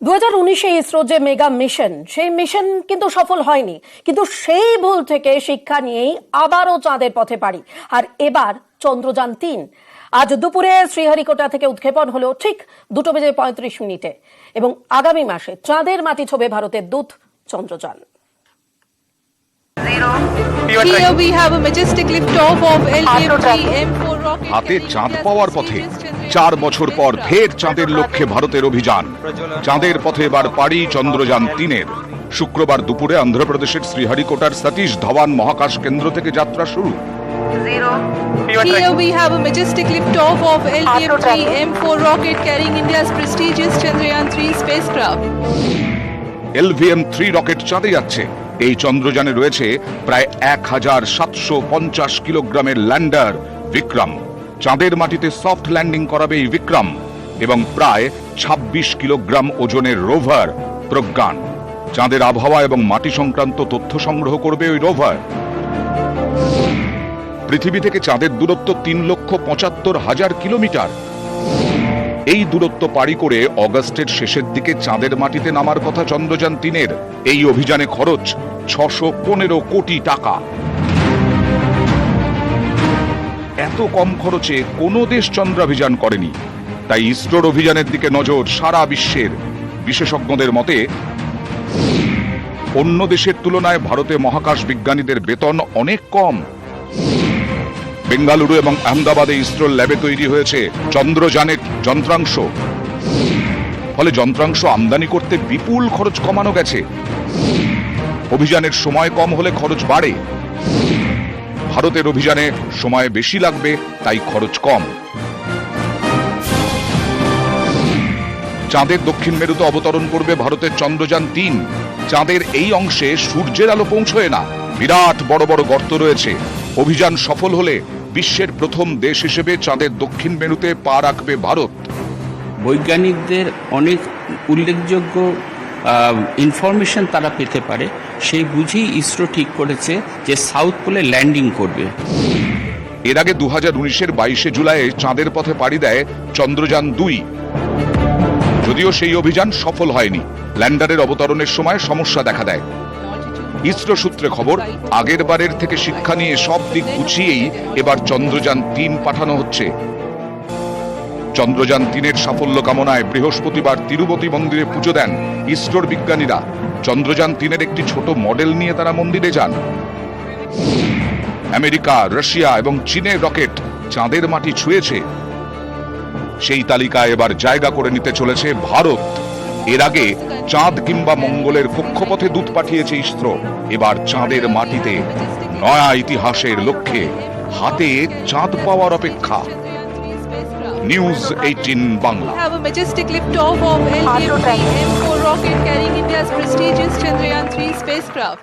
2019-এ ইসরো যে mega mission সেই mission কিন্তু সফল হয়নি, কিন্তু সেই ভুল থেকে শিক্ষা নিয়েই আবারও চাঁদের পথে পাড়ি। আর এবার চন্দ্রযান-3 আজ দুপুরে শ্রীহরিকোটা থেকে উৎক্ষেপণ হলো ঠিক 2:35 এবং আগামী মাসে চাঁদের মাটি ছোঁবে ভারতের দূত Chandrayaan. Here we have a majestic liftoff of LVM-3 M4 rocket. হাতে চাঁদ পাওয়ার পথে 4 বছর পর ফের চাঁদের লক্ষ্যে ভারতের অভিযান। চাঁদের পথে এবার পাড়ি চন্দ্রযান-3-এর। শুক্রবার দুপুরে অন্ধ্রপ্রদেশের শ্রীহরিকোটার সতীশ ধাওয়ান মহাকাশ কেন্দ্র থেকে যাত্রা শুরু। Here we have a majestic liftoff of LVM-3 M4 rocket carrying India's prestigious Chandrayaan-3 spacecraft. LVM-3 rocket চাঁদে যাচ্ছে। এই চন্দ্রযানে রয়েছে প্রায় 1750 কিলোগ্রামের ল্যান্ডার বিক্রম। চাঁদের মাটিতে সফট ল্যান্ডিং করাবে এই বিক্রম এবং প্রায় 26 কিলোগ্রাম ওজনের রোভার প্রজ্ঞান। চাঁদের আবহাওয়া এবং মাটি সংক্রান্ত তথ্য সংগ্রহ করবে ওই রোভার। পৃথিবী থেকে চাঁদের দূরত্ব 3,75,000 কিলোমিটার। এই দূরত্ব পাড়ি করে অগাস্টের শেষের দিকে চাঁদের মাটিতে নামার কথা চন্দ্রযান-3-এর। এই অভিযানে খরচ 615 কোটি টাকা। এত কম খরচে কোনো দেশ চন্দ্রাভিযান করেনি, তাই ইসরোর অভিযানের দিকে নজর সারা বিশ্বের। বিশেষজ্ঞদের মতে অন্য দেশের তুলনায় ভারতে মহাকাশ বিজ্ঞানীদের বেতন অনেক কম। বেঙ্গালুরু এবং আহমেদাবাদে ইসরোর ল্যাবে তৈরি হয়েছে চন্দ্রযানের যন্ত্রাংশ। ফলে যন্ত্রাংশ আমদানি করতে বিপুল খরচ কমানো গেছে। অভিযানের সময় কম হলে খরচ বাড়ে। ভারতের অভিযানে সময় বেশি লাগবে, তাই খরচ কম। চাঁদের দক্ষিণ মেরুতে অবতরণ করবে ভারতের চন্দ্রযান-3। চাঁদের এই অংশে সূর্যের আলো পৌঁছয় না, বিরাট বড় বড় গর্ত রয়েছে। অভিযান সফল হলে বিশ্বের প্রথম দেশ হিসেবে চাঁদের দক্ষিণ মেরুতে পা রাখবে ভারত। বৈজ্ঞানিকদের অনেক উল্লেখযোগ্য ইনফরমেশন তারা পেতে পারে, সেই বুঝেই ইসরো ঠিক করেছে যে সাউথ পোলে ল্যান্ডিং করবে। এর আগে 2019-এর 22 জুলাই চাঁদের পথে পাড়ি দেয় চন্দ্রযান-2। যদিও সেই অভিযান সফল হয়নি, ল্যান্ডারের অবতরণের সময় সমস্যা দেখা দেয়। ইসরো সূত্রে খবর, আগের বারের থেকে শিক্ষা নিয়ে সব দিক গুছিয়েই এবার চন্দ্রযান-3 পাঠানো হচ্ছে। চন্দ্রযান-3-এর সাফল্য কামনায় বৃহস্পতিবার তিরুপতি মন্দিরে পুজো দেন ইসরোর বিজ্ঞানীরা। চন্দ্রযান-3-এর একটি ছোট মডেল নিয়ে তারা মন্দিরে যান। আমেরিকা, রাশিয়া এবং চীনের রকেট চাঁদের মাটি ছুঁয়েছে। সেই তালিকায় এবার জায়গা করে নিতে চলেছে ভারত। এর আগে চাঁদ কিংবা মঙ্গলের কক্ষপথে দূত পাঠিয়েছে ইসরো। এবার চাঁদের মাটিতে নয়া ইতিহাসের লক্ষ্যে হাতে চাঁদ পাওয়ার অপেক্ষা। News 18 Bangla. We have a majestic liftoff of LVM-3 M4 rocket carrying India's prestigious Chandrayaan-3 spacecraft.